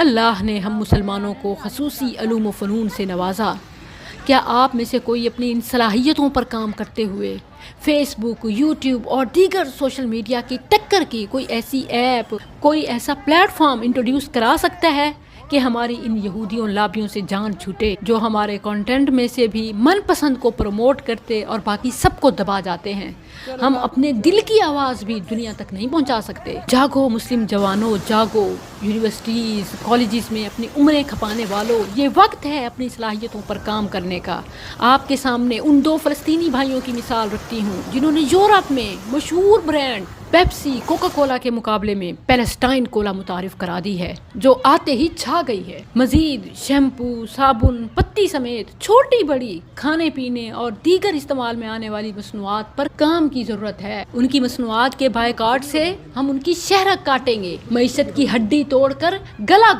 اللہ نے ہم مسلمانوں کو خصوصی علوم و فنون سے نوازا۔ کیا آپ میں سے کوئی اپنی ان صلاحیتوں پر کام کرتے ہوئے فیس بک، یوٹیوب اور دیگر سوشل میڈیا کی ٹکر کی کوئی ایسی ایپ، کوئی ایسا پلیٹ فارم انٹروڈیوس کرا سکتا ہے کہ ہماری ان یہودیوں لابیوں سے جان چھوٹے، جو ہمارے کنٹینٹ میں سے بھی من پسند کو پروموٹ کرتے اور باقی سب کو دبا جاتے ہیں؟ ہم اپنے دل کی آواز بھی دنیا تک نہیں پہنچا سکتے۔ جاگو مسلم جوانوں، جاگو یونیورسٹیز، کالجز میں اپنی عمریں کھپانے والوں، یہ وقت ہے اپنی صلاحیتوں پر کام کرنے کا۔ آپ کے سامنے ان 2 فلسطینی بھائیوں کی مثال رکھتی ہوں جنہوں نے یورپ میں مشہور برانڈ پیپسی، کوکا کولا کے مقابلے میں پیلسٹائن کولا متعارف کرا دی ہے، جو آتے ہی چھا گئی ہے۔ مزید شیمپو، صابن، پتی سمیت چھوٹی بڑی کھانے پینے اور دیگر استعمال میں آنے والی مصنوعات پر کام کی ضرورت ہے۔ ان کی مصنوعات کے بائیکاٹ سے ہم ان کی شہرت کاٹیں گے، معیشت کی ہڈی توڑ کر گلا